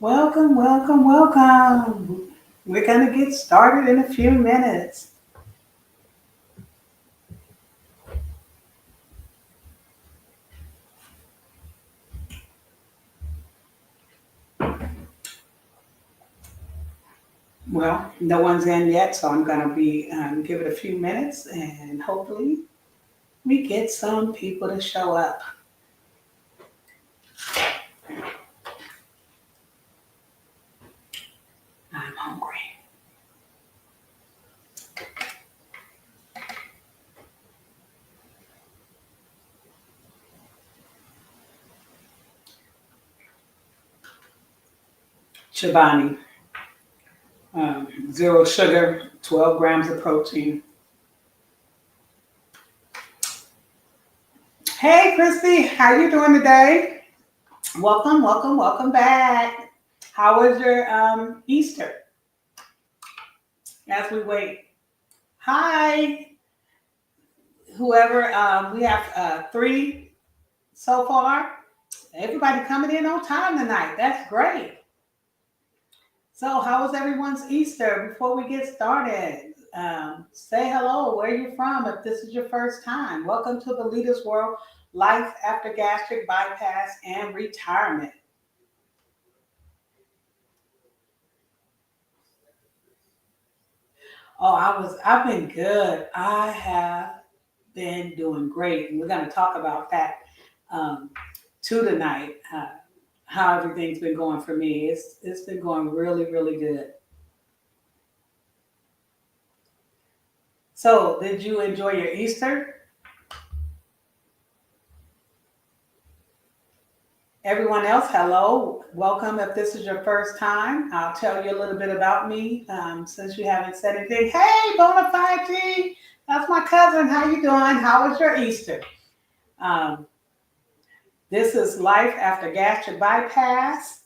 Welcome, welcome, welcome. We're going to get started in a few minutes. Well, no one's in yet, so I'm going to be give it a few minutes, and hopefully we get some people to show up. I'm hungry. Chobani, zero sugar, 12 grams of protein. Hey, Christy, how you doing today? Welcome, welcome, welcome back. How was your Easter? As we wait. Hi, whoever. We have three so far. Everybody coming in on time tonight. That's great. So, how was everyone's Easter? Before we get started, say hello. Where are you from? If this is your first time, welcome to the Leader's World: Life After Gastric Bypass and Retirement. Oh, I've been good. I have been doing great, and we're going to talk about that um, too tonight. How everything's been going for me. It's been going really, really good. So, did you enjoy your Easter? Everyone else, hello, welcome. If this is your first time, I'll tell you a little bit about me since you haven't said anything. Hey, Bonafide, that's my cousin. How you doing? How was your Easter? Um, this is life after gastric bypass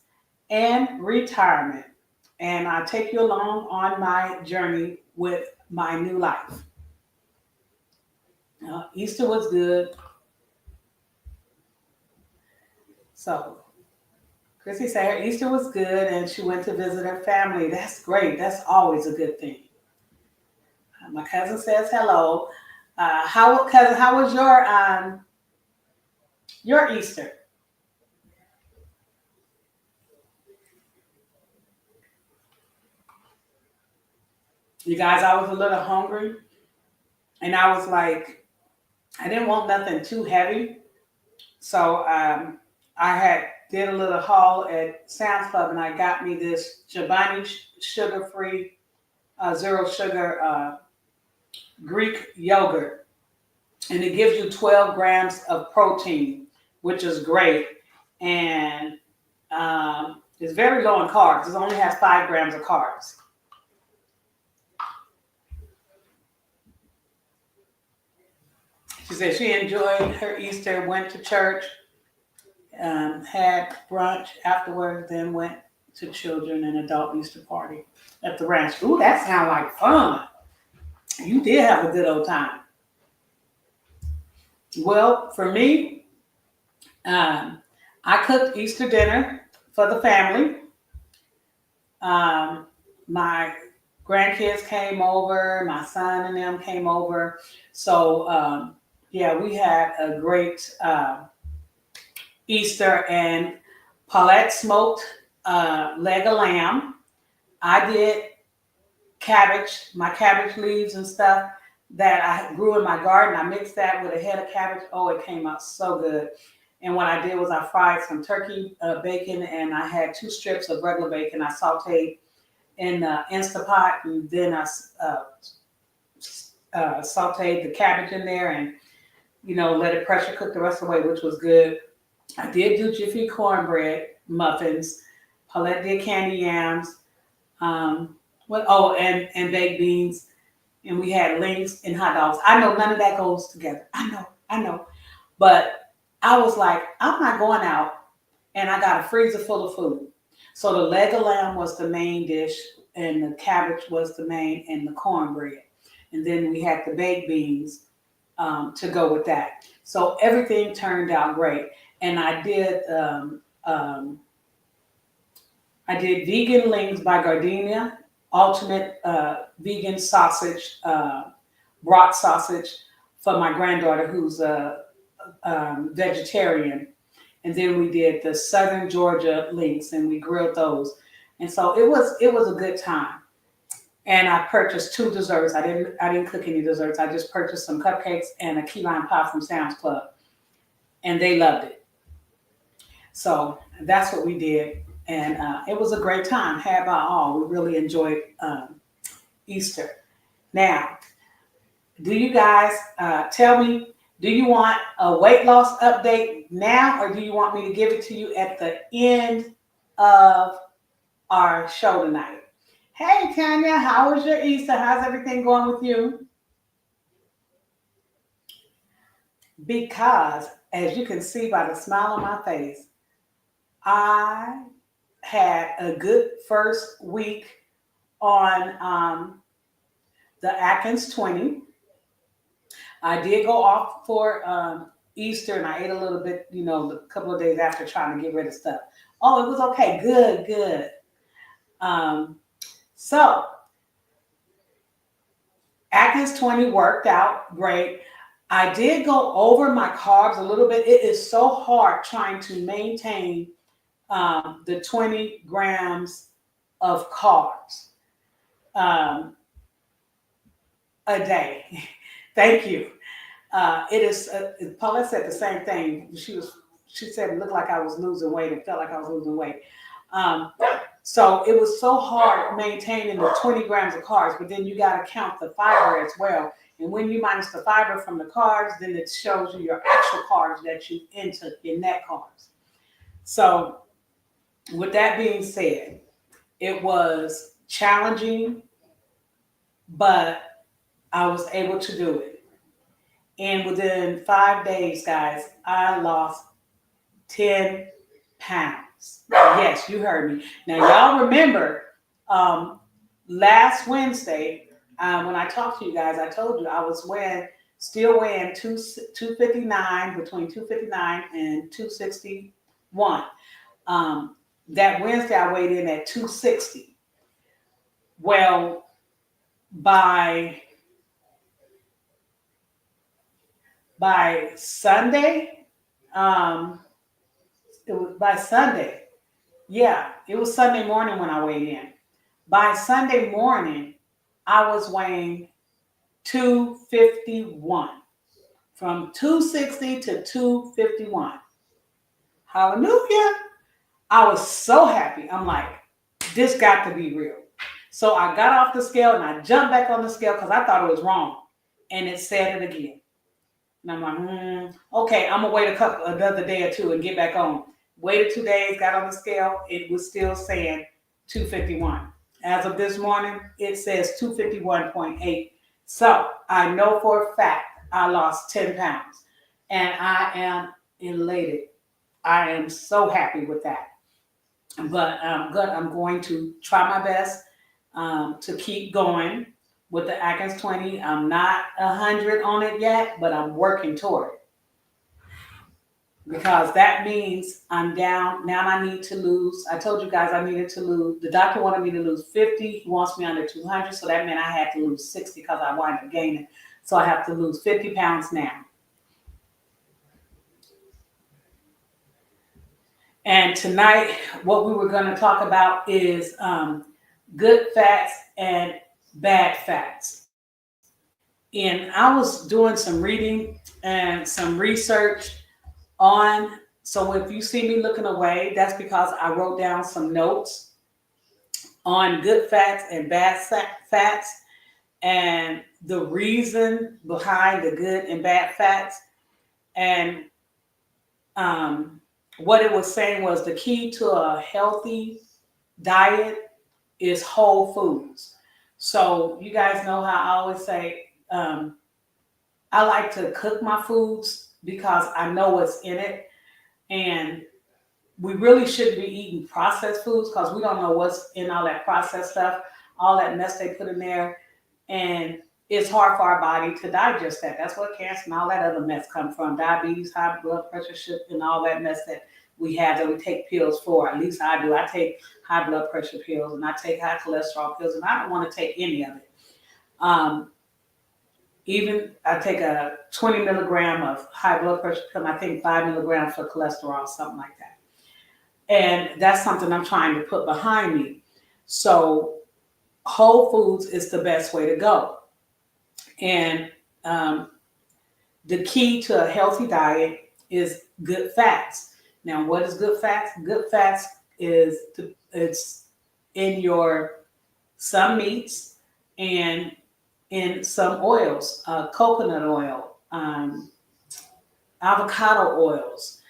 and retirement, and I take you along on my journey with my new life. Easter was good. So Chrissy said her Easter was good and she went to visit her family. That's great. That's always a good thing. My cousin says hello. How was your Easter? You guys, I was a little hungry and I was like, I didn't want nothing too heavy. So I had did a little haul at Sam's Club and I got me this Chobani sugar free, zero sugar Greek yogurt. And it gives you 12 grams of protein, which is great. And it's very low in carbs. It only has 5 grams of carbs. She said she enjoyed her Easter, went to church, had brunch afterwards, then went to children and adult Easter party at the ranch. Ooh, that sounds like fun. You did have a good old time. Well, for me, um, I cooked Easter dinner for the family. My grandkids came over, my son and them came over. So, yeah, we had a great Easter, and Paulette smoked leg of lamb. I did cabbage, my cabbage leaves and stuff that I grew in my garden. I mixed that with a head of cabbage. Oh, it came out so good. And what I did was I fried some turkey bacon, and I had 2 strips of regular bacon. I sauteed in the Instapot, and then I sauteed the cabbage in there, and let it pressure cook the rest of the way, which was good. I did do Jiffy cornbread muffins. Paulette did candy yams. And baked beans, and we had links and hot dogs. I know none of that goes together. I know, but I was like, I'm not going out, and I got a freezer full of food. So the leg of lamb was the main dish, and the cabbage was the main, and the cornbread, and then we had the baked beans to go with that. So everything turned out great, and I did I did vegan links by Gardenia, ultimate vegan sausage, brat sausage for my granddaughter who's a vegetarian. And then we did the Southern Georgia links and we grilled those. And so it was a good time. And I purchased 2 desserts. I didn't cook any desserts. I just purchased some cupcakes and a key lime pie from Sam's Club. And they loved it. So that's what we did. And it was a great time, had by all. We really enjoyed Easter. Now, do you guys tell me, do you want a weight loss update now, or do you want me to give it to you at the end of our show tonight? Hey, Tanya, how was your Easter? How's everything going with you? Because, as you can see by the smile on my face, I had a good first week on the Atkins 20. I did go off for Easter, and I ate a little bit, a couple of days after, trying to get rid of stuff. Oh, it was okay. Good. So Atkins 20 worked out great. I did go over my carbs a little bit. It is so hard trying to maintain the 20 grams of carbs a day. Thank you. It is. Paulette said the same thing. She said it looked like I was losing weight. It felt like I was losing weight. So it was so hard maintaining the 20 grams of carbs. But then you got to count the fiber as well. And when you minus the fiber from the carbs, then it shows you your actual carbs that you intake, your net carbs. So with that being said, it was challenging, but I was able to do it. And within 5 days, guys, I lost 10 pounds. Yes, you heard me. Now, y'all remember last Wednesday, when I talked to you guys, I told you I was still weighing 259, between 259 and 261. That Wednesday, I weighed in at 260. Well, by Sunday, it was Sunday morning when I weighed in. By Sunday morning, I was weighing 251, from 260 to 251. Hallelujah. I was so happy. I'm like, this got to be real. So I got off the scale and I jumped back on the scale because I thought it was wrong. And it said it again. And I'm like, okay, I'm going to wait another day or two and get back on. Waited 2 days, got on the scale. It was still saying 251. As of this morning, it says 251.8. So I know for a fact I lost 10 pounds. And I am elated. I am so happy with that. But I'm going to try my best to keep going with the Atkins 20. I'm not 100 on it yet, but I'm working toward it. Because that means I'm down. Now I need to lose. I told you guys I needed to lose. The doctor wanted me to lose 50. He wants me under 200. So that meant I had to lose 60 because I wound up gaining. So I have to lose 50 pounds now. And tonight, what we were going to talk about is good fats and bad fats. And I was doing some reading and some research on, so if you see me looking away, that's because I wrote down some notes on good fats and bad fats and the reason behind the good and bad fats. And what it was saying was the key to a healthy diet is whole foods. So you guys know how I always say, I like to cook my foods because I know what's in it. And we really shouldn't be eating processed foods because we don't know what's in all that processed stuff, all that mess they put in there. And it's hard for our body to digest that. That's where cancer and all that other mess come from. Diabetes, high blood pressure, sugar, and all that mess that we have that we take pills for. At least I do. I take high blood pressure pills and I take high cholesterol pills, and I don't want to take any of it. Even I take a 20 milligram of high blood pressure pill, and I think 5 milligrams for cholesterol, something like that. And that's something I'm trying to put behind me. So whole foods is the best way to go. And the key to a healthy diet is good fats. Now, what is good fats? Good fats is it's in your some meats and in some oils, coconut oil, avocado oils.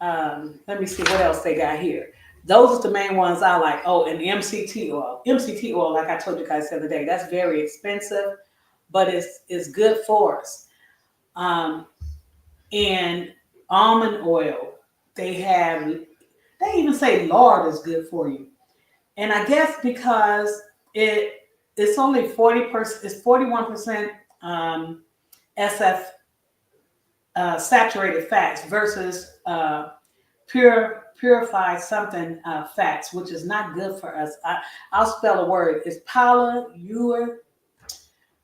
Let me see what else they got here. Those are the main ones I like. Oh, and MCT oil. MCT oil, like I told you guys the other day, that's very expensive, but it's good for us. And almond oil, they even say lard is good for you. And I guess because it's only 40%, it's 41% SF saturated fats versus purified something fats, which is not good for us. I'll spell a word. It's polyunsaturated,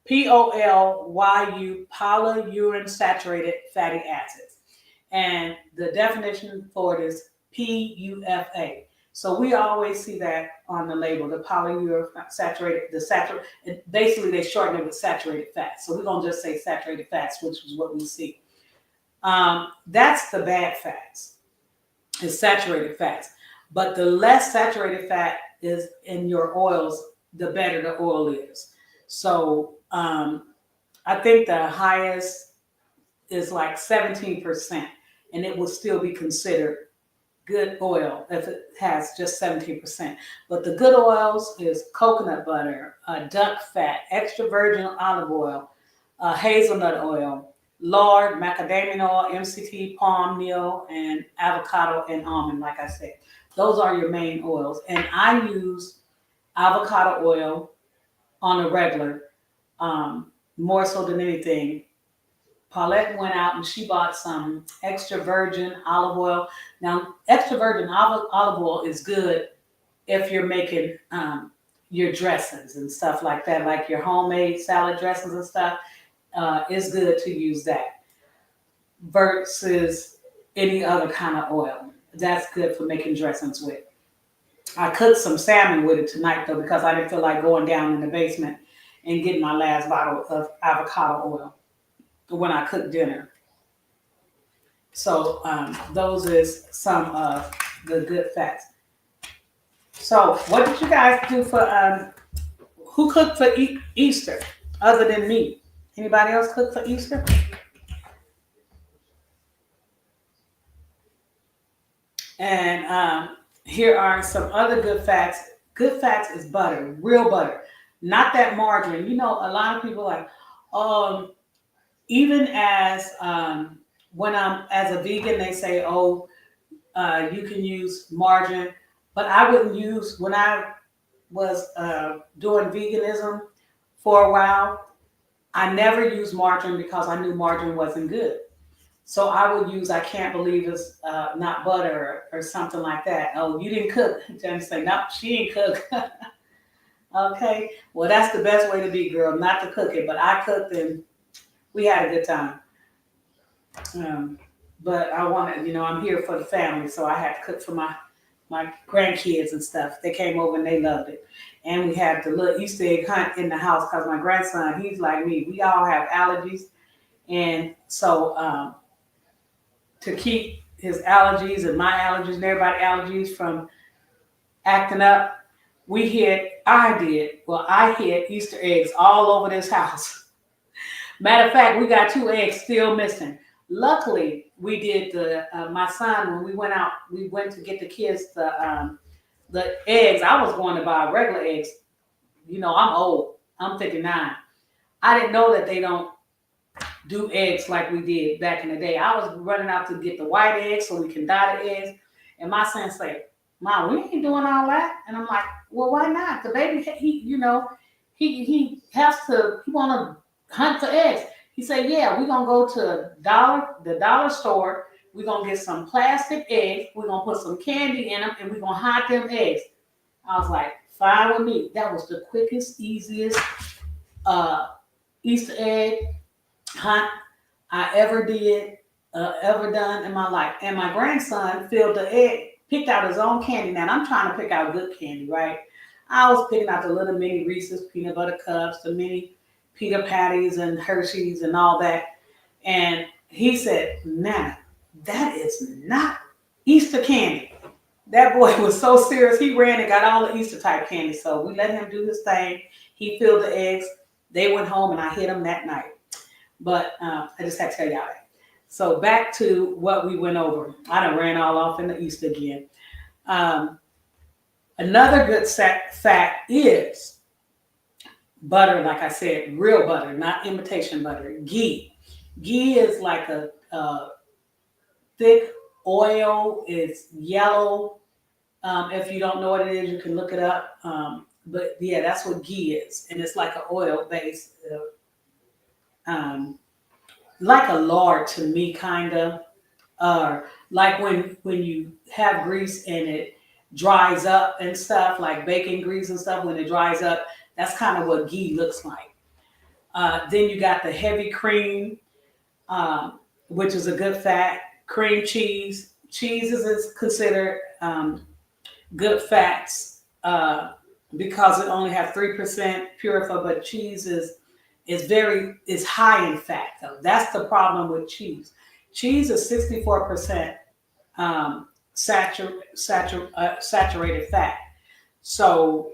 polyunsaturated fatty acids. And the definition for it is PUFA. So we always see that on the label, the polyunsaturated, basically they shorten it with saturated fats. So we're going to just say saturated fats, which is what we see. That's the bad fats. It's saturated fats. But the less saturated fat is in your oils, the better the oil is. So I think the highest is like 17%, and it will still be considered good oil if it has just 17%. But the good oils is coconut butter, duck fat, extra virgin olive oil, hazelnut oil, lard, macadamia oil, MCT, palm meal, and avocado and almond, like I said. Those are your main oils. And I use avocado oil on a regular, more so than anything. Paulette went out and she bought some extra virgin olive oil. Now, extra virgin olive oil is good if you're making your dressings and stuff like that, like your homemade salad dressings and stuff. It's good to use that versus any other kind of oil. That's good for making dressings with. I cooked some salmon with it tonight, though, because I didn't feel like going down in the basement and getting my last bottle of avocado oil when I cook dinner. So those is some of the good fats. So what did you guys do for, who cooked for Easter other than me? Anybody else cook for Easter? And here are some other good fats. Good fats is butter, real butter, not that margarine. You know, a lot of people like, even as when I'm as a vegan, they say, oh, you can use margarine, but I wouldn't use, when I was doing veganism for a while, I never used margarine because I knew margarine wasn't good. So I would use, I can't believe it's not butter or something like that. Oh, you didn't cook. Jen say, no, she didn't cook. Okay, well, that's the best way to be, girl, not to cook it. But I cooked and we had a good time. But I wanted, I'm here for the family, so I had to cook for my grandkids and stuff. They came over and they loved it. And we had the little Easter egg hunt in the house because my grandson, he's like me. We all have allergies. And so to keep his allergies and my allergies and everybody's allergies from acting up, I hid Easter eggs all over this house. Matter of fact, we got 2 eggs still missing. Luckily, we did my son, when we went to get the kids the eggs. I was going to buy regular eggs. I'm old. I'm 59. I didn't know that they don't do eggs like we did back in the day. I was running out to get the white eggs so we can dye the eggs. And my son said, Mom, we ain't doing all that. And I'm like, well, why not? The baby, he want to hunt for eggs. He said, yeah, we're going to go to the dollar store, We're going to get some plastic eggs. We're going to put some candy in them, and we're going to hide them eggs. I was like, fine with me. That was the quickest, easiest Easter egg hunt I ever did, ever done in my life. And my grandson filled the egg, picked out his own candy. Now, I'm trying to pick out good candy, right? I was picking out the little mini Reese's peanut butter cups, the mini Peter Patties and Hershey's and all that. And he said, Nana, that is not Easter candy. That boy was so serious. He ran and got all the Easter type candy. So we let him do his thing. He filled the eggs. They went home and I hit them that night. But I just had to tell y'all that. So back to what we went over. I done ran all off in the Easter again. Another good fact is butter, like I said, real butter, not imitation butter. Ghee. Ghee is like a thick oil. It's yellow. If you don't know what it is, you can look it up. But yeah, that's what ghee is. And it's like an oil base, like a lard to me, kind of. Like when you have grease and it dries up and stuff, like bacon grease and stuff, when it dries up, that's kind of what ghee looks like. Then you got the heavy cream, which is a good fat. Cream cheese. Cheese is considered good fats because it only has 3% purified, but cheese is high in fat though. That's the problem with cheese. Cheese is 64% saturated fat. So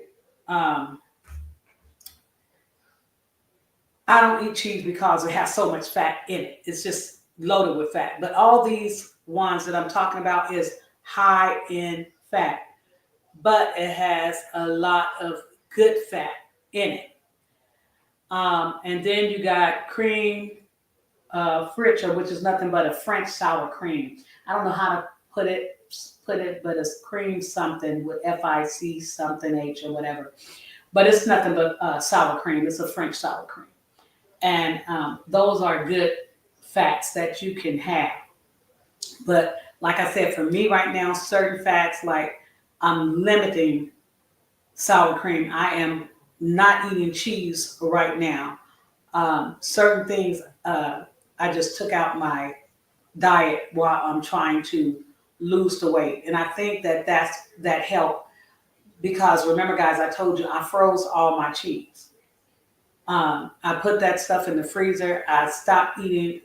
I don't eat cheese because it has so much fat in it. It's just loaded with fat. But all these ones that I'm talking about is high in fat, but it has a lot of good fat in it. And then you got cream friture, which is nothing but a French sour cream. I don't know how to put it, but it's cream something with FIC something H or whatever. But it's nothing but sour cream. It's a French sour cream. And those are good fats that you can have. But like I said, for me right now, certain fats, like I'm limiting sour cream. I am not eating cheese right now. Certain things I just took out my diet while I'm trying to lose the weight. And I think that helped because remember, guys, I told you I froze all my cheese. I put that stuff in the freezer. I stopped eating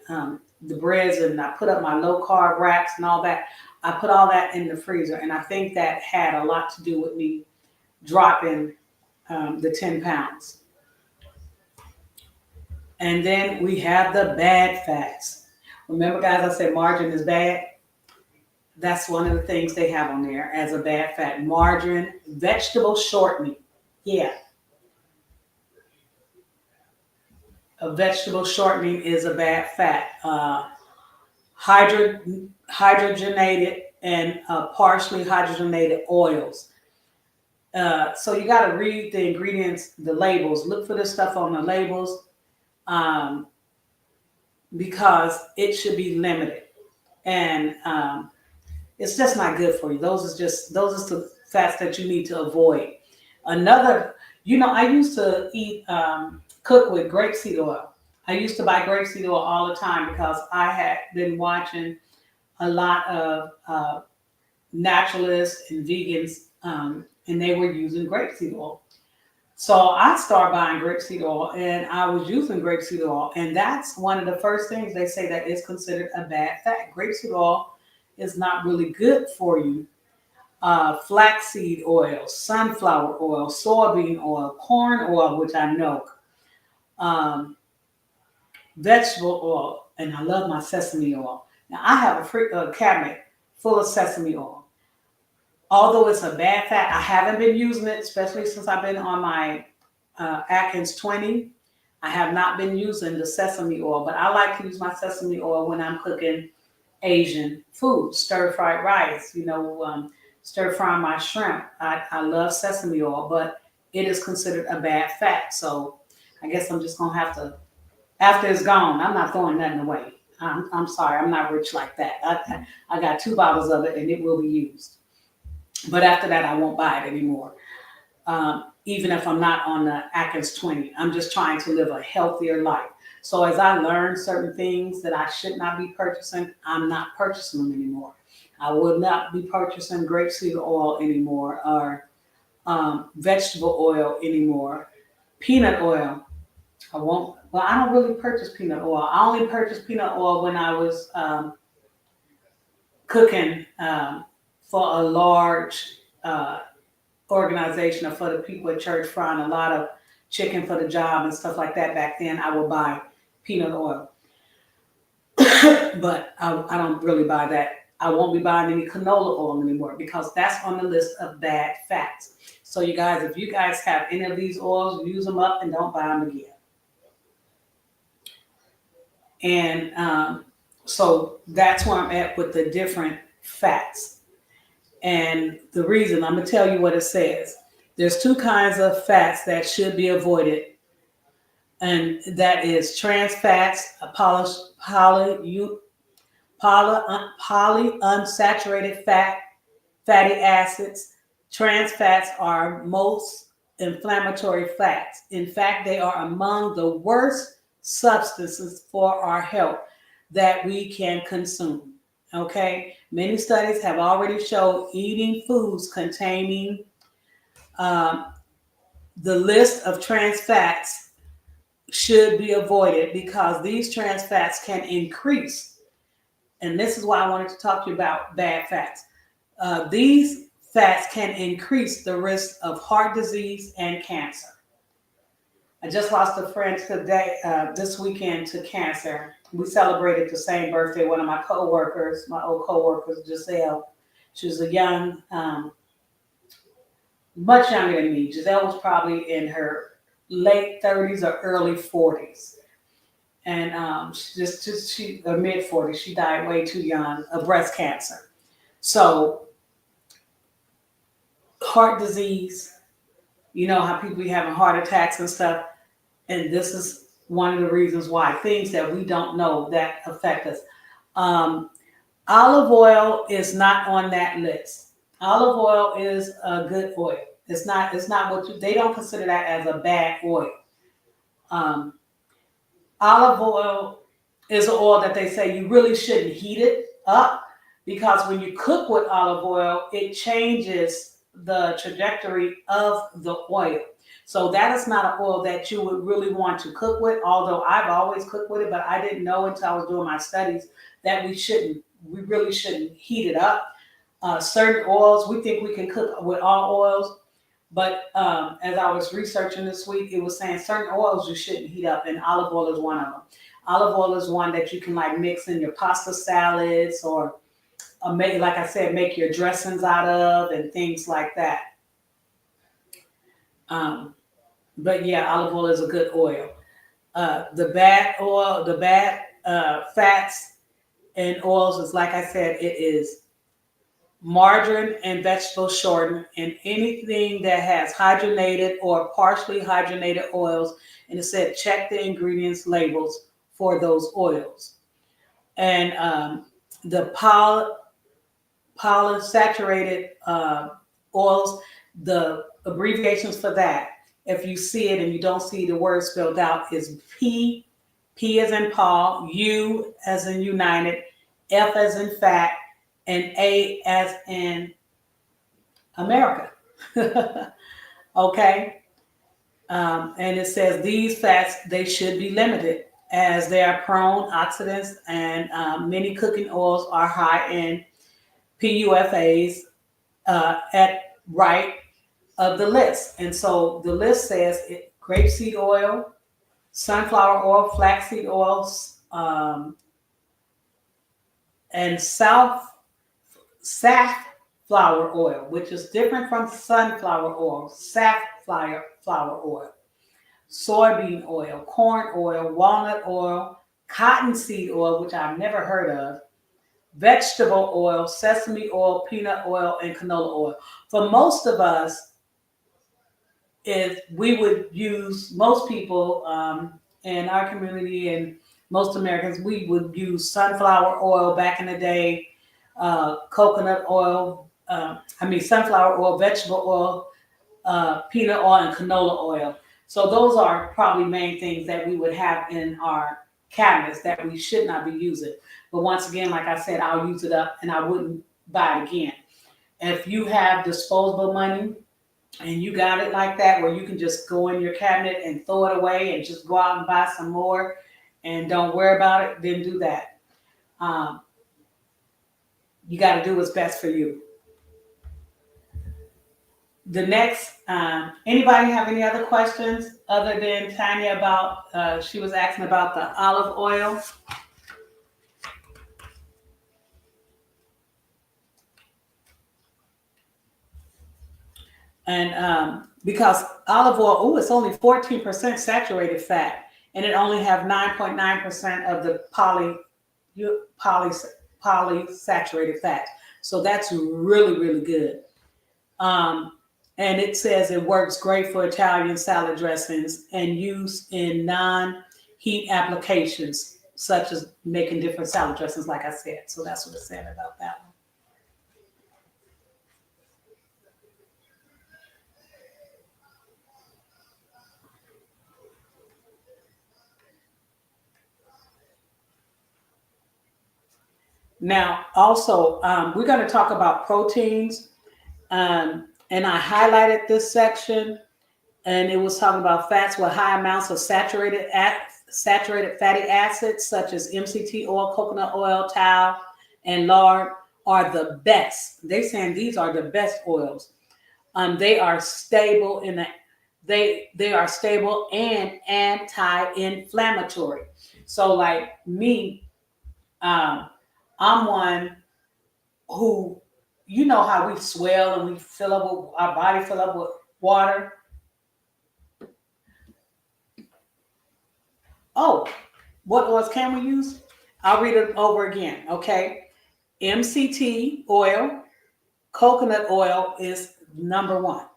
the breads and I put up my low carb wraps and all that. I put all that in the freezer. And I think that had a lot to do with me dropping the 10 pounds. And then we have the bad fats. Remember, guys, I said margarine is bad. That's one of the things they have on there as a bad fat. Margarine, vegetable shortening. Yeah. A vegetable shortening is a bad fat. Hydrogenated and partially hydrogenated oils. So you got to read the ingredients, the labels. Look for this stuff on the labels because it should be limited. And it's just not good for you. Those are the fats that you need to avoid. Another, I used to cook with grapeseed oil. I used to buy grapeseed oil all the time because I had been watching a lot of naturalists and vegans, and they were using grapeseed oil. So I started buying grapeseed oil, and I was using grapeseed oil, and that's one of the first things they say that is considered a bad fat. Grapeseed oil is not really good for you. Flaxseed oil, sunflower oil, soybean oil, corn oil, which I know, vegetable oil, and I love my sesame oil. Now I have a cabinet full of sesame oil. Although it's a bad fat, I haven't been using it, especially since I've been on my Atkins 20. I have not been using the sesame oil, but I like to use my sesame oil when I'm cooking Asian food, stir-fried rice, stir-frying my shrimp. I love sesame oil, but it is considered a bad fat. So I guess I'm just going to have to, after it's gone, I'm not throwing nothing away. I'm sorry, I'm not rich like that. I got 2 bottles of it and it will be used. But after that, I won't buy it anymore. Even if I'm not on the Atkins 20, I'm just trying to live a healthier life. So as I learn certain things that I should not be purchasing, I'm not purchasing them anymore. I will not be purchasing grapeseed oil anymore, or vegetable oil anymore. Peanut oil, I won't. Well, I don't really purchase peanut oil. I only purchased peanut oil when I was cooking for a large organization, or for the people at church, frying a lot of chicken for the job and stuff like that. Back then, I would buy peanut oil, but I don't really buy that. I won't be buying any canola oil anymore because that's on the list of bad fats. So you guys, if you guys have any of these oils, use them up and don't buy them again. And so that's where I'm at with the different fats. And the reason, I'm going to tell you what it says. There's 2 kinds of fats that should be avoided. And that is trans fats, polyunsaturated fatty acids. Trans fats are most inflammatory fats. In fact, they are among the worst substances for our health that we can consume. Okay, many studies have already shown eating foods containing the list of trans fats should be avoided because these trans fats can increase. And this is why I wanted to talk to you about bad fats. These fats can increase the risk of heart disease and cancer. I just lost a friend today, this weekend, to cancer. We celebrated the same birthday. One of my coworkers, my old coworkers, Giselle. She was a young, much younger than me. Giselle was probably in her late 30s or early 40s. And she mid 40s. She died way too young of breast cancer. So heart disease, you know how people be having heart attacks and stuff. And this is one of the reasons why, things that we don't know that affect us. Olive oil is not on that list. Olive oil is a good oil. It's not what they don't consider that as a bad oil. Olive oil is an oil that they say you really shouldn't heat it up, because when you cook with olive oil, it changes the trajectory of the oil. So that is not an oil that you would really want to cook with, although I've always cooked with it, but I didn't know until I was doing my studies that we really shouldn't heat it up. Certain oils, we think we can cook with all oils, but as I was researching this week, it was saying certain oils you shouldn't heat up, and olive oil is one of them. Olive oil is one that you can like mix in your pasta salads, or make, like I said, make your dressings out of and things like that. But yeah, olive oil is a good oil. The bad fats and oils is, like I said, it is margarine and vegetable shortening, and anything that has hydrogenated or partially hydrogenated oils. And it said check the ingredients labels for those oils. And the polyunsaturated oils, the abbreviations for that, if you see it and you don't see the word spelled out, is P as in Paul, U as in United, F as in fat, and A as in America. Okay? And it says these fats, they should be limited as they are prone oxidants, and many cooking oils are high in PUFAs at right of the list. And so the list says grapeseed oil, sunflower oil, flaxseed oils, and safflower oil, which is different from sunflower oil, safflower oil, soybean oil, corn oil, walnut oil, cottonseed oil, which I've never heard of, vegetable oil, sesame oil, peanut oil, and canola oil. For most of us, if we would use, most people in our community and most Americans, we would use sunflower oil back in the day, coconut oil, sunflower oil, vegetable oil, peanut oil, and canola oil. So those are probably main things that we would have in our cabinets that we should not be using. But once again, like I said, I'll use it up and I wouldn't buy it again. If you have disposable money and you got it like that, where you can just go in your cabinet and throw it away and just go out and buy some more and don't worry about it, then do that. You got to do what's best for you. The next, anybody have any other questions other than Tanya about, she was asking about the olive oil. And because olive oil, it's only 14% saturated fat, and it only have 9.9% of the polysaturated fat. So that's really, really good. And it says it works great for Italian salad dressings and used in non-heat applications, such as making different salad dressings, like I said. So that's what it said about that one. Now, also, we're going to talk about proteins. And I highlighted this section, and it was talking about fats with high amounts of saturated fatty acids, such as MCT oil, coconut oil, tallow, and lard, are the best. They're saying these are the best oils. They are stable they are stable and anti-inflammatory. So, like me, I'm one who, you know how we swell and we fill up with, our body fill up with water. Oh, what oils can we use? I'll read it over again, okay? MCT oil, coconut oil is number one.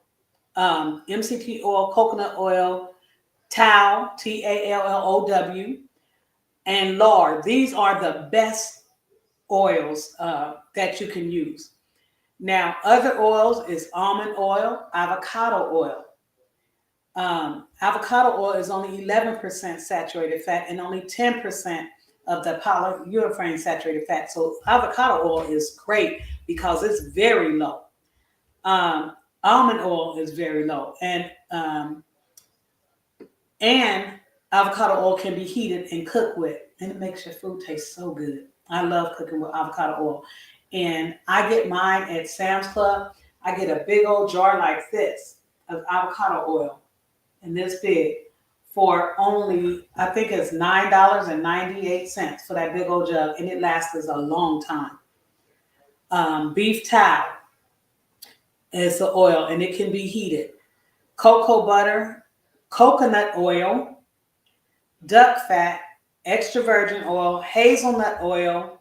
MCT oil, coconut oil, tallow, TALLOW, and lard. These are the best oils that you can use. Now, other oils is almond oil, avocado oil. Avocado oil is only 11% saturated fat and only 10% of the polyunsaturated fat. So avocado oil is great because it's very low. Almond oil is very low, and avocado oil can be heated and cooked with, and it makes your food taste so good. I love cooking with avocado oil. And I get mine at Sam's Club. I get a big old jar like this of avocado oil, and this big, for only, I think it's $9.98 for that big old jug, and it lasts us a long time. Beef tallow is the oil, and it can be heated. Cocoa butter, coconut oil, duck fat, extra virgin oil, hazelnut oil,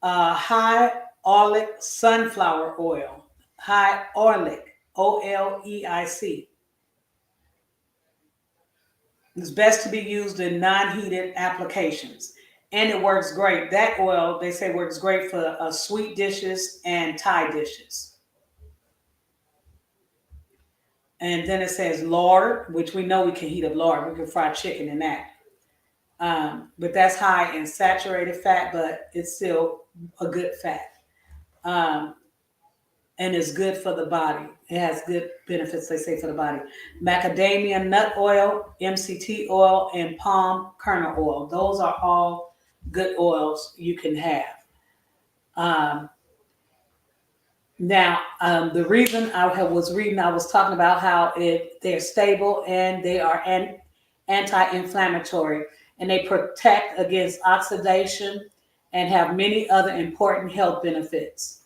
high oleic sunflower oil, high oleic, OLEIC. It's best to be used in non-heated applications, and it works great. That oil, they say, works great for sweet dishes and Thai dishes. And then it says lard, which we know we can heat up lard. We can fry chicken in that. But that's high in saturated fat, but it's still a good fat. And it's good for the body. It has good benefits, they say, for the body. Macadamia nut oil, MCT oil, and palm kernel oil. Those are all good oils you can have. Now, the reason I was talking about how they're stable and they are anti-inflammatory, and they protect against oxidation and have many other important health benefits.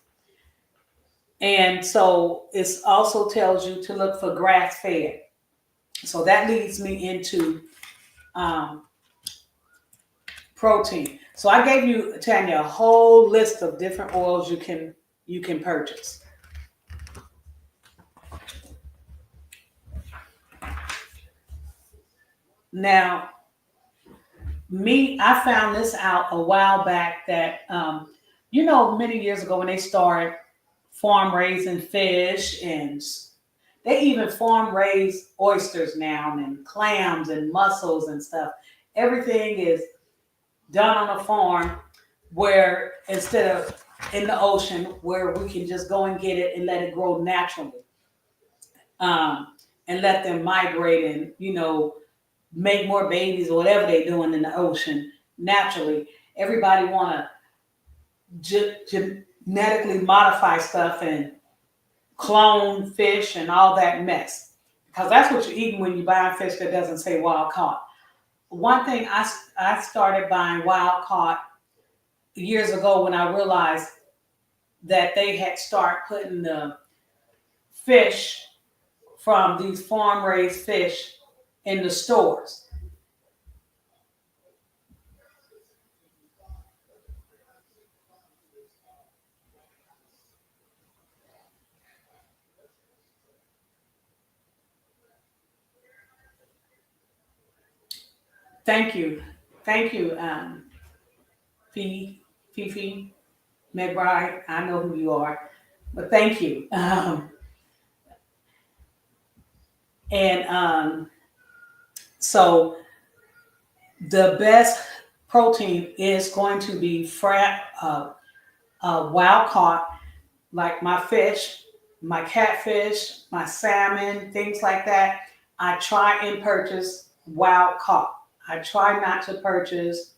And so it also tells you to look for grass-fed. So that leads me into protein. So I gave you, Tanya, a whole list of different oils you can purchase. Now, Me, I found this out a while back that, many years ago when they started farm raising fish, and they even farm raise oysters now, and clams and mussels and stuff. Everything is done on a farm, where instead of in the ocean, where we can just go and get it and let it grow naturally, um, and let them migrate and make more babies or whatever they're doing in the ocean naturally. Everybody want to genetically modify stuff and clone fish and all that mess, because that's what you're eating when you buy fish that doesn't say wild caught. One thing, I started buying wild caught years ago when I realized that they had started putting the fish from these farm raised fish in the stores. Thank you. Thank you, Fifi McBride. I know who you are, but thank you. And so the best protein is going to be wild caught, like my fish, my catfish, my salmon, things like that. I try and purchase wild caught. I try not to purchase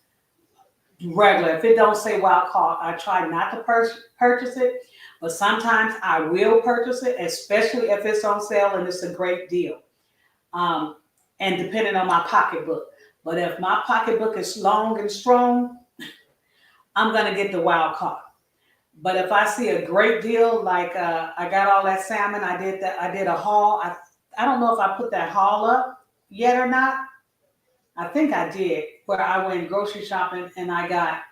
regular. If it don't say wild caught, I try not to purchase it. But sometimes I will purchase it, especially if it's on sale and it's a great deal. Um, and depending on my pocketbook. But if my pocketbook is long and strong, I'm gonna get the wild caught. But if I see a great deal, like I got all that salmon, I did a haul. I don't know if I put that haul up yet or not. I think I did, where I went grocery shopping and I got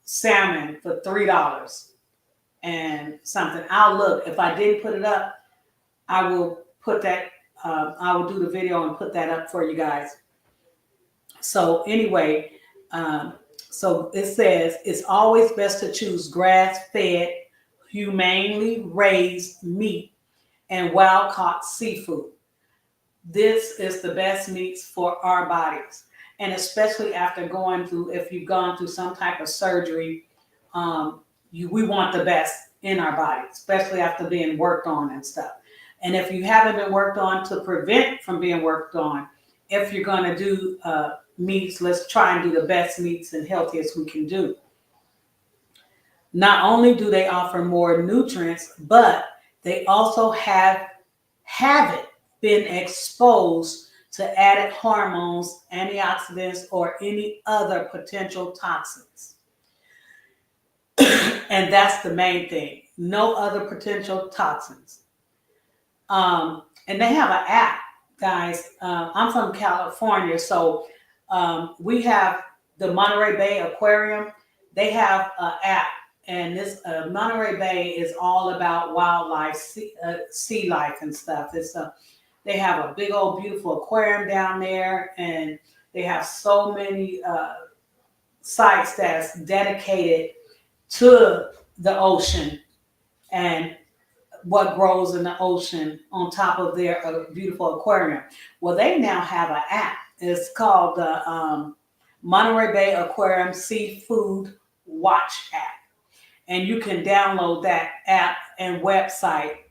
salmon for $3 and something. I'll look. If I didn't put it up, I will put that. I will do the video and put that up for you guys. So anyway, so it says it's always best to choose grass-fed, humanely raised meat and wild-caught seafood. This is the best meats for our bodies, and especially after if you've gone through some type of surgery, we want the best in our body, especially after being worked on and stuff. And if you haven't been worked on, to prevent from being worked on, if you're going to do meats, let's try and do the best meats and healthiest we can do. Not only do they offer more nutrients, but they also haven't been exposed to added hormones, antioxidants, or any other potential toxins. And that's the main thing. No other potential toxins. And they have an app, guys. I'm from California, so we have the Monterey Bay Aquarium. They have an app, and this Monterey Bay is all about wildlife, sea life and stuff. They have a big old beautiful aquarium down there, and they have so many sites that's dedicated to the ocean and what grows in the ocean on top of their beautiful aquarium. Well, they now have an app. It's called the Monterey Bay Aquarium Seafood Watch app. And you can download that app and website.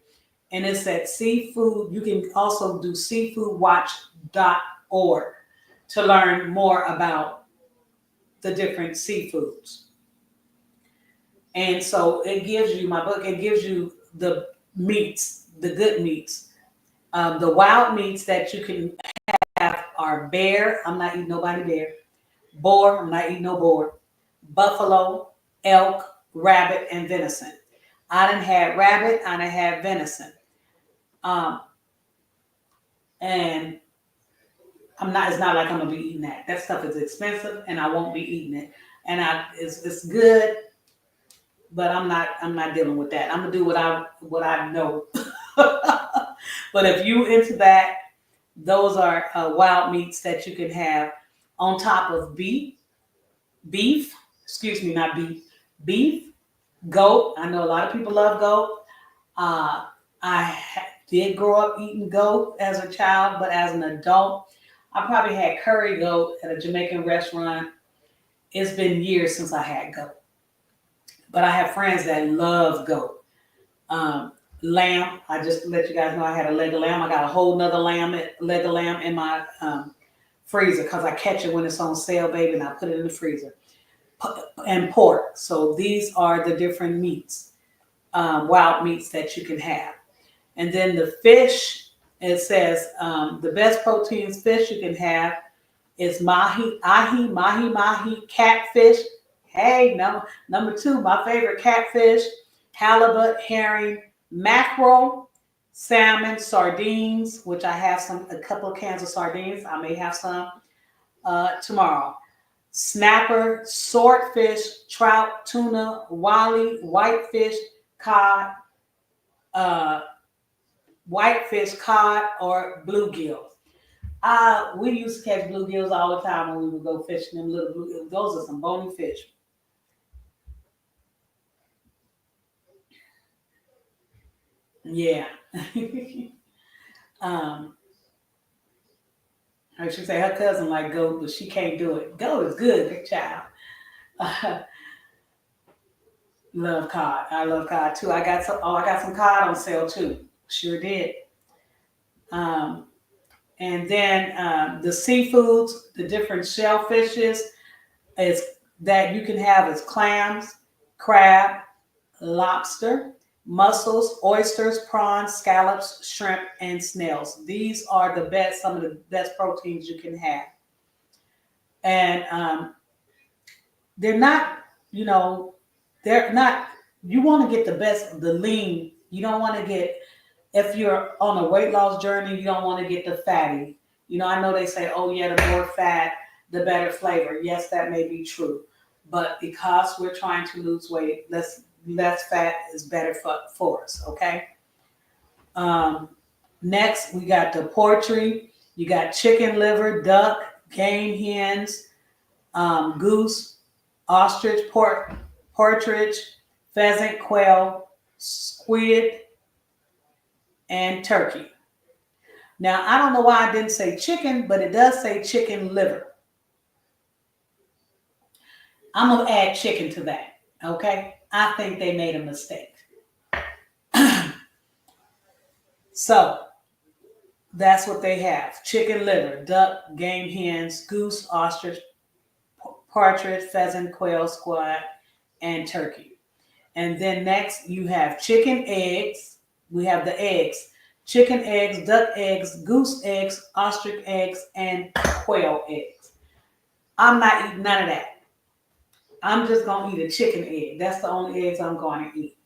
And it's at seafood. You can also do seafoodwatch.org to learn more about the different seafoods. And so it gives you, it gives you the meats, the good meats. The wild meats that you can have are bear. I'm not eating nobody bear. Boar. I'm not eating no boar. Buffalo, elk, rabbit, and venison. I done had rabbit. I done had venison. And it's not like I'm gonna be eating that. That stuff is expensive, and I won't be eating it. And it's good, but I'm not dealing with that. I'm gonna do what I know. But if you into that, those are wild meats that you can have. on top of beef, excuse me, not beef, goat. I know a lot of people love goat. Did grow up eating goat as a child, but as an adult, I probably had curry goat at a Jamaican restaurant. It's been years since I had goat, but I have friends that love goat. Lamb, I just let you guys know I had a leg of lamb. I got a whole nother leg of lamb in my freezer because I catch it when it's on sale, baby, and I put it in the freezer. And pork. So these are the different meats, wild meats that you can have. And then the fish, it says the best proteins fish you can have is mahi, mahi, catfish. Hey, number two, my favorite catfish, halibut, herring, mackerel, salmon, sardines, which I have a couple of cans of sardines. I may have some tomorrow. Snapper, swordfish, trout, tuna, wally, whitefish, cod, or bluegills. We used to catch bluegills all the time when we would go fishing. Them little bluegills. Those are some bony fish. Yeah. I should say her cousin like goat, but she can't do it. Goat is good, good child. Love cod. I love cod too. I got some cod on sale too. Sure did. And then the seafoods, the different shellfishes is that you can have is clams, crab, lobster, mussels, oysters, prawns, scallops, shrimp, and snails. These are some of the best proteins you can have. And they're not, you want to get the best, the lean. You don't want to get, if you're on a weight loss journey, you don't want to get the fatty. I know they say, oh yeah, the more fat, the better flavor. Yes, that may be true. But because we're trying to lose weight, less fat is better for us, okay? Next, we got the poultry. You got chicken liver, duck, game hens, goose, ostrich, partridge, pheasant, quail, squid, and turkey. Now, I don't know why I didn't say chicken, but it does say chicken liver. I'm going to add chicken to that, okay? I think they made a mistake. So, that's what they have. Chicken liver, duck, game hens, goose, ostrich, partridge, pheasant, quail, squid, and turkey. And then next, you have chicken eggs. We have the eggs. Chicken eggs, duck eggs, goose eggs, ostrich eggs, and quail eggs. I'm not eating none of that. I'm just going to eat a chicken egg. That's the only eggs I'm going to eat.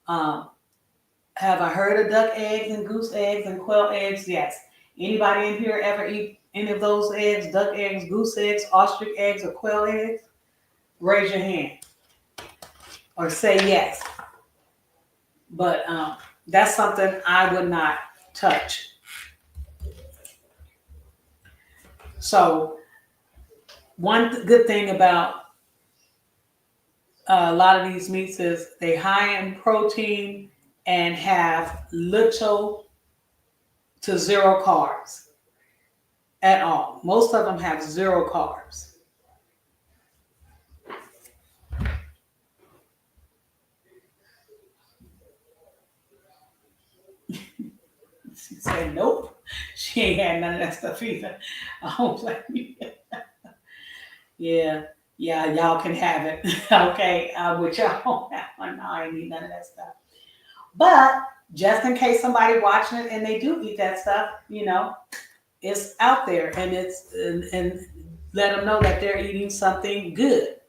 Have I heard of duck eggs and goose eggs and quail eggs? Yes. Anybody in here ever eat any of those eggs? Duck eggs, goose eggs, ostrich eggs, or quail eggs? Raise your hand. Or say yes. But that's something I would not touch. So one good thing about a lot of these meats is they high in protein and have little to zero carbs at all. Most of them have zero carbs. She said, nope. She ain't had none of that stuff either. I don't blame you. Yeah, y'all can have it. Okay, which y'all don't have one. No, I ain't need none of that stuff. But just in case somebody watching it and they do eat that stuff, it's out there, and and let them know that they're eating something good.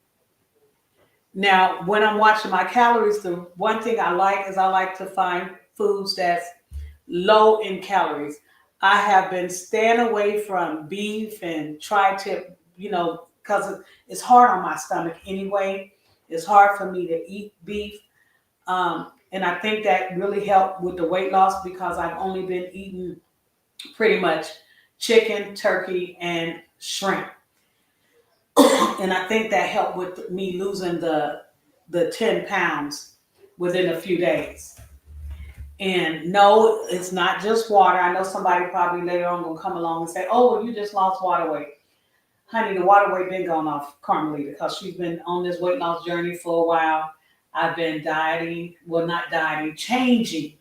Now, when I'm watching my calories, the one thing I like to find foods that's low in calories. I have been staying away from beef and tri-tip, because it's hard on my stomach anyway. It's hard for me to eat beef. And I think that really helped with the weight loss because I've only been eating pretty much chicken, turkey, and shrimp. And I think that helped with me losing the 10 pounds within a few days. And no, it's not just water. I know somebody probably later on gonna come along and say, "Oh, well, you just lost water weight." Honey, the water weight been gone off Carmelita because she's been on this weight loss journey for a while. I've been dieting, well, not dieting, changing.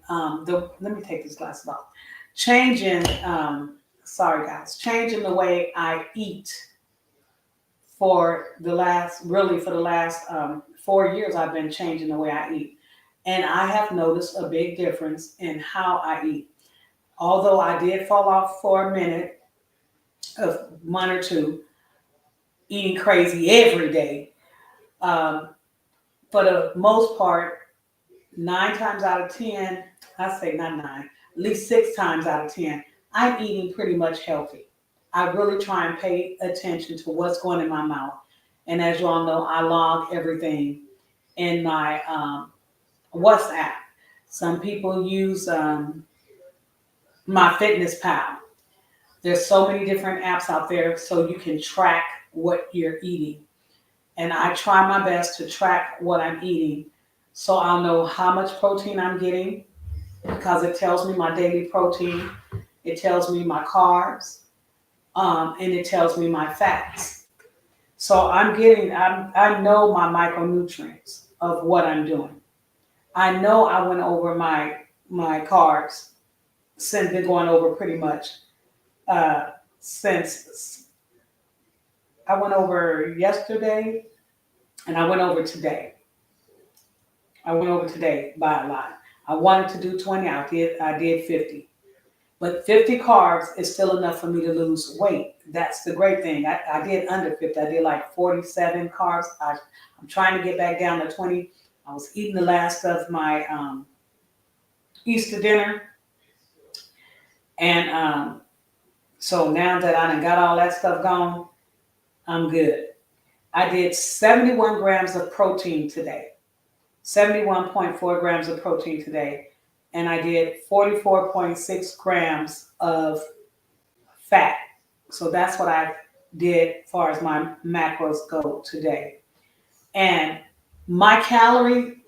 Let me take this glass off. Changing. Sorry guys, changing the way I eat for the last 4 years. I've been changing the way I eat, and I have noticed a big difference in how I eat. Although I did fall off for a minute, of one or two, eating crazy every day. For the most part, 9 times out of 10, I say not 9, at least 6 times out of 10, I'm eating pretty much healthy. I really try and pay attention to what's going in my mouth. And as you all know, I log everything in my WhatsApp. Some people use my Fitness Pal. There's so many different apps out there so you can track what you're eating. And I try my best to track what I'm eating so I'll know how much protein I'm getting, because it tells me my daily protein, it tells me my carbs, and it tells me my fats. So I know my micronutrients of what I'm doing. I know I went over my carbs, since been going over pretty much since I went over yesterday and I went over today. I went over today by a lot. I wanted to do 20. I did 50. But 50 carbs is still enough for me to lose weight. That's the great thing. I did under 50. I did like 47 carbs. I'm trying to get back down to 20. I was eating the last of my Easter dinner. And so now that I done got all that stuff gone, I'm good. I did 71 grams of protein today. 71.4 grams of protein today. And I did 44.6 grams of fat. So that's what I did as far as my macros go today. And my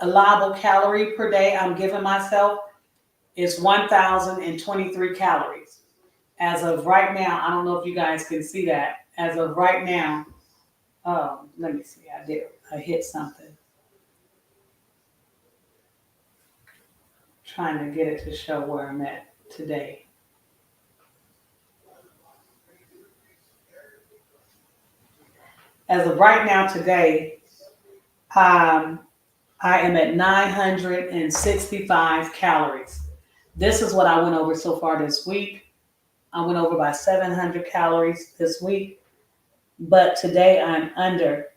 allowable calorie per day I'm giving myself is 1,023 calories. As of right now, I don't know if you guys can see that. As of right now, let me see, I hit something. Trying to get it to show where I'm at today. As of right now today, I am at 965 calories. This is what I went over so far this week. I went over by 700 calories this week, but today I'm under,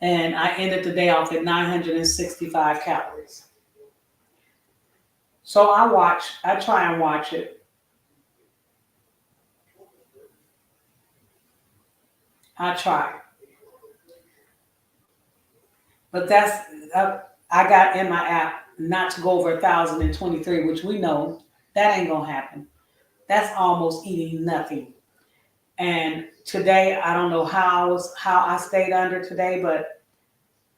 and I ended the day off at 965 calories. So I try and watch it. I try. But I got in my app not to go over 1,023, which we know that ain't gonna happen. That's almost eating nothing. And today, I don't know how I stayed under today, but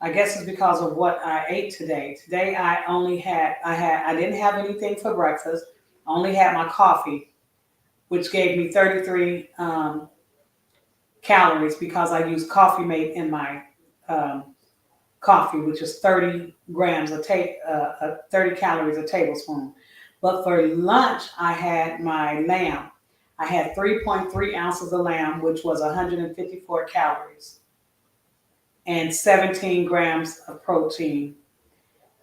I guess it's because of what I ate today. Today, I didn't have anything for breakfast. I only had my coffee, which gave me 33 calories because I used Coffee Mate in my coffee, which is 30 grams 30 calories a tablespoon. But for lunch, I had my lamb. I had 3.3 ounces of lamb, which was 154 calories, and 17 grams of protein.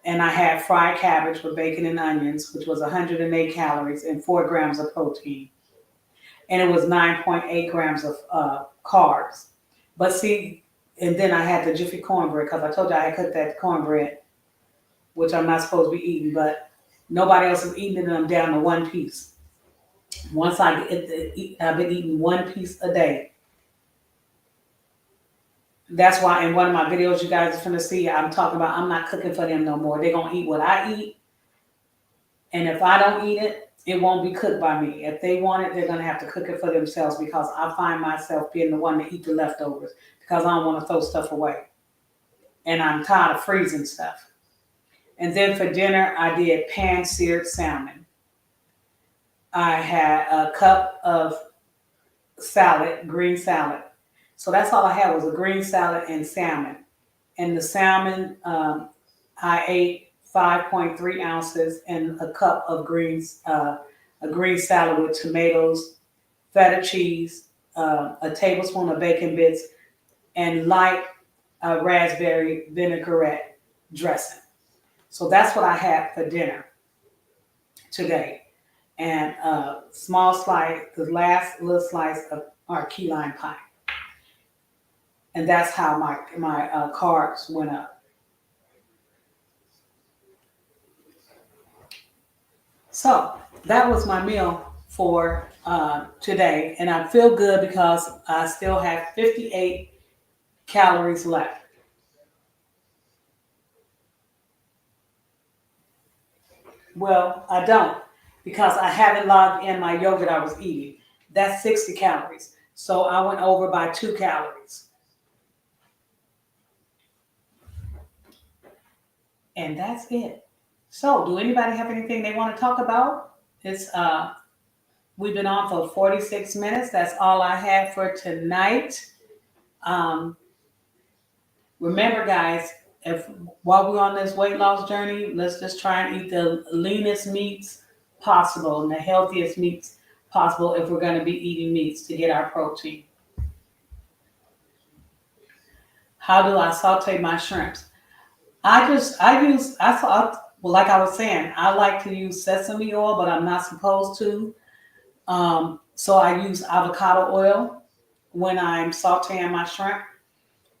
And I had fried cabbage with bacon and onions, which was 108 calories and 4 grams of protein. And it was 9.8 grams of carbs. But see, and then I had the Jiffy cornbread, because I told you I had cooked that cornbread, which I'm not supposed to be eating, but nobody else is eating it, and I'm down to one piece. Once I've been eating one piece a day. That's why in one of my videos you guys are going to see, I'm talking about I'm not cooking for them no more. They're going to eat what I eat. And if I don't eat it, It won't be cooked by me. If they want it, they're going to have to cook it for themselves because I find myself being the one to eat the leftovers because I don't want to throw stuff away. And I'm tired of freezing stuff. And then for dinner, I did pan-seared salmon. I had a cup of salad, green salad. So that's all I had was a green salad and salmon. And the salmon, I ate 5.3 ounces and a cup of greens, a green salad with tomatoes, feta cheese, a tablespoon of bacon bits, and light raspberry vinaigrette dressing. So that's what I had for dinner today. And a small slice, the last little slice of our key lime pie. And that's how my carbs went up. So that was my meal for today. And I feel good because I still have 58 calories left. Well, I don't because I haven't logged in my yogurt I was eating. That's 60 calories. So I went over by 2 calories. And that's it. So do anybody have anything they want to talk about? It's we've been on for 46 minutes. That's all I had for tonight. Remember, guys, if while we're on this weight loss journey, let's just try and eat the leanest meats possible and the healthiest meats possible if we're going to be eating meats to get our protein. How do I saute my shrimps? Well, like I was saying, I like to use sesame oil, but I'm not supposed to. So I use avocado oil when I'm sauteing my shrimp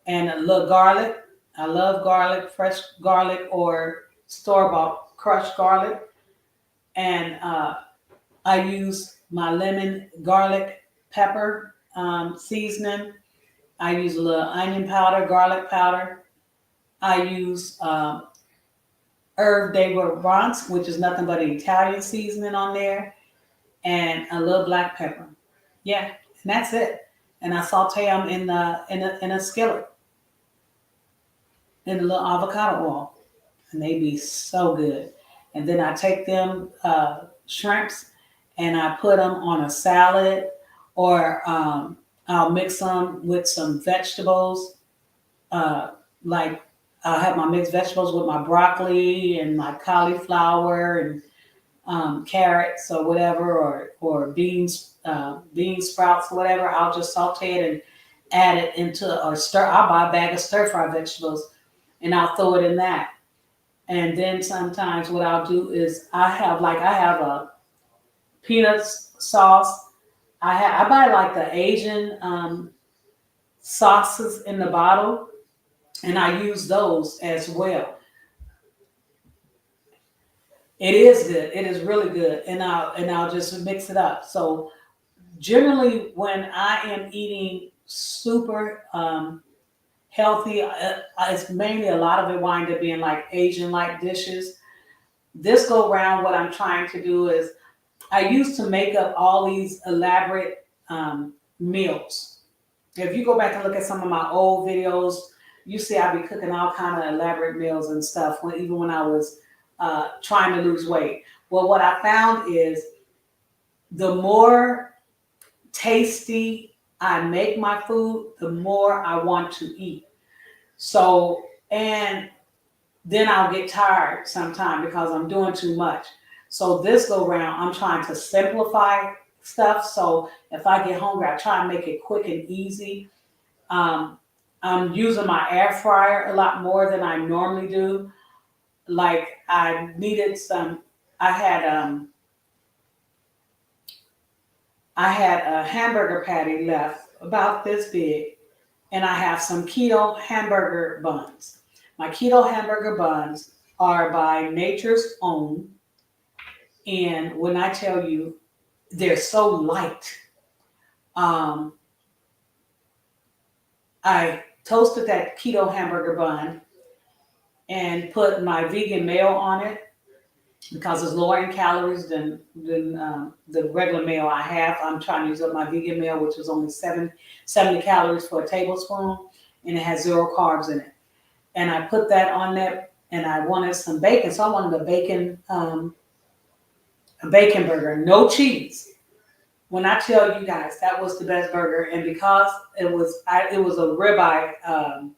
and a little garlic. I love garlic, fresh garlic or store-bought crushed garlic. And I use my lemon garlic pepper seasoning. I use a little onion powder, garlic powder. I use herb de Provence, which is nothing but an Italian seasoning on there, and a little black pepper. Yeah, and that's it. And I saute them in a skillet in a little avocado oil, and they be so good. And then I take them shrimps and I put them on a salad, or I'll mix them with some vegetables, like I'll have my mixed vegetables with my broccoli and my cauliflower and carrots or whatever, or beans, bean sprouts or whatever. I'll just saute it and add it into or stir. I'll buy a bag of stir fry vegetables and I'll throw it in that. And then sometimes what I'll do is I have a peanut sauce. I buy like the Asian sauces in the bottle, and I use those as well. It is good. It is really good, and I'll just mix it up. So generally, when I am eating super healthy, it's mainly a lot of it wind up being like Asian-like dishes. This go round, what I'm trying to do is I used to make up all these elaborate meals. If you go back and look at some of my old videos, you see I be cooking all kind of elaborate meals and stuff, even when I was trying to lose weight. Well, what I found is the more tasty I make my food, the more I want to eat. So, and then I'll get tired sometime because I'm doing too much. So this go round, I'm trying to simplify stuff. So if I get hungry, I try and make it quick and easy. I'm using my air fryer a lot more than I normally do. Like I needed some, I had a hamburger patty left about this big, and I have some keto hamburger buns. My keto hamburger buns are by Nature's Own. And when I tell you, they're so light. I toasted that keto hamburger bun and put my vegan mayo on it. because it's lower in calories than the regular meal I have. I'm trying to use up my vegan meal, which is only 70 calories for a tablespoon, and it has 0 carbs in it. And I put that on there, and I wanted some bacon, so I wanted a bacon burger, no cheese. When I tell you guys that was the best burger, and because it was a ribeye.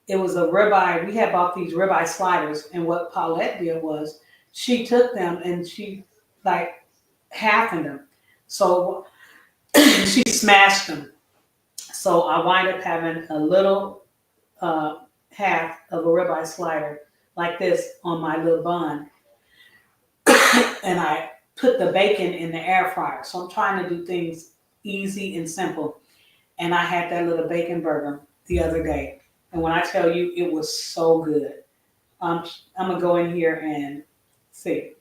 It was a ribeye. We had bought these ribeye sliders, and what Paulette did was she took them and she like halved them. So she smashed them. So I wind up having a little half of a ribeye slider like this on my little bun, and I put the bacon in the air fryer. So I'm trying to do things easy and simple. And I had that little bacon burger the other day. And when I tell you, it was so good. I'm going to go in here and see.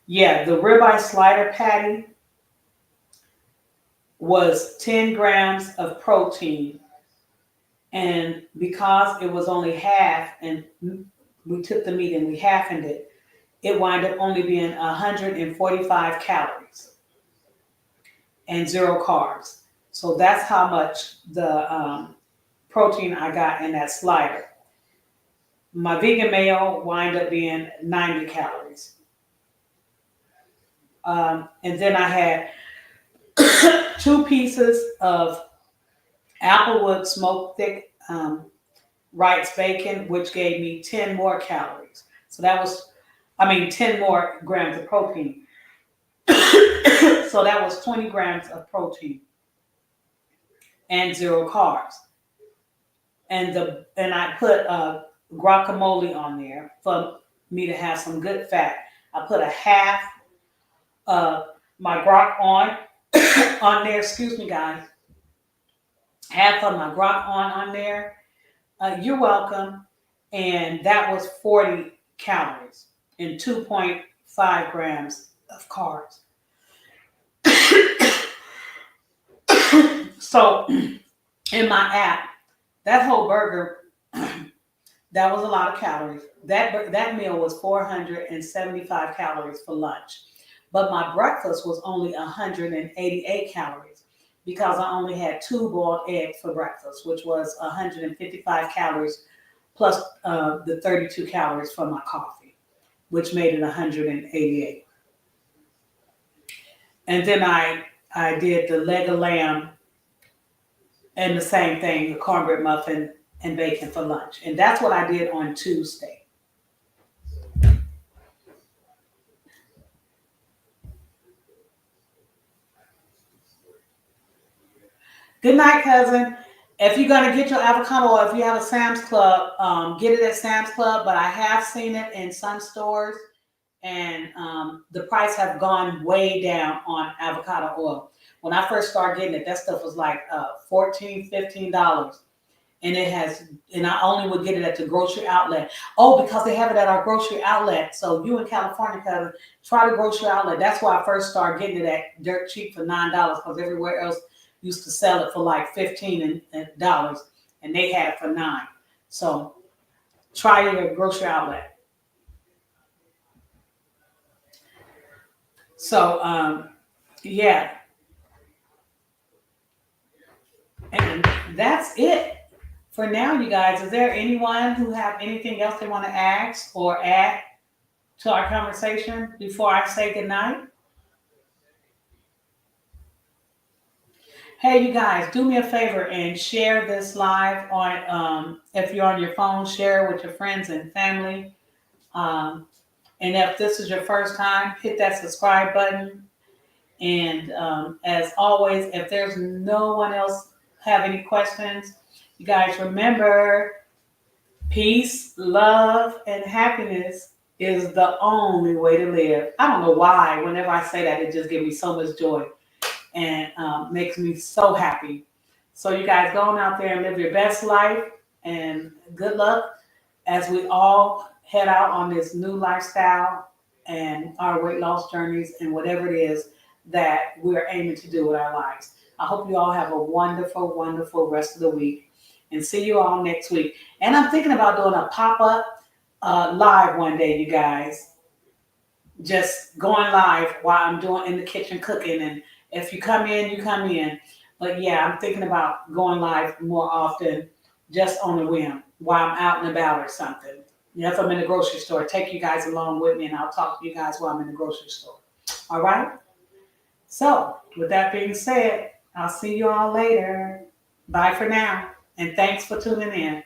Yeah, the ribeye slider patty was 10 grams of protein. And because it was only half, and we took the meat and we halvened it, it wound up only being 145 calories and 0 carbs. So that's how much the protein I got in that slider. My vegan meal wind up being 90 calories. And then I had 2 pieces of Applewood smoked thick rice bacon, which gave me 10 more calories. So that was, 10 more grams of protein. So that was 20 grams of protein and 0 carbs. And I put guacamole on there for me to have some good fat. I put a half of my guac on there. Excuse me, guys. Half of my guac on there. You're welcome. And that was 40 calories and 2.5 grams of carbs. So in my app, that whole burger, that was a lot of calories. That meal was 475 calories for lunch. But my breakfast was only 188 calories because I only had 2 boiled eggs for breakfast, which was 155 calories plus the 32 calories from my coffee, which made it 188. And then I did the leg of lamb and the same thing, the cornbread muffin and bacon for lunch. And that's what I did on Tuesday. Good night, cousin. If you're going to get your avocado, or if you have a Sam's Club, get it at Sam's Club. But I have seen it in some stores, and the price have gone way down on avocado oil. When I first started getting it, that stuff was like $14, $15. And I only would get it at the grocery outlet. Oh, because they have it at our grocery outlet. So you in California, cousin, try the grocery outlet. That's why I first started getting it at dirt cheap for $9, because everywhere else used to sell it for like $15 and they had it for $9. So try your grocery outlet. So yeah. And that's it for now, you guys. Is there anyone who have anything else they want to ask or add to our conversation before I say goodnight? Hey, you guys, do me a favor and share this live on, if you're on your phone, share it with your friends and family. And if this is your first time, hit that subscribe button. And as always, if there's no one else have any questions, you guys remember, peace, love, and happiness is the only way to live. I don't know why. Whenever I say that, it just gives me so much joy and makes me so happy. So you guys go on out there and live your best life, and good luck as we all head out on this new lifestyle and our weight loss journeys and whatever it is that we're aiming to do with our lives. I hope you all have a wonderful, wonderful rest of the week, and see you all next week. And I'm thinking about doing a pop-up live one day, you guys. just going live while I'm doing in the kitchen cooking. And if you come in, you come in. But yeah, I'm thinking about going live more often, just on a whim while I'm out and about or something. You know, if I'm in the grocery store, take you guys along with me, and I'll talk to you guys while I'm in the grocery store. All right. So with that being said, I'll see you all later. Bye for now, and thanks for tuning in.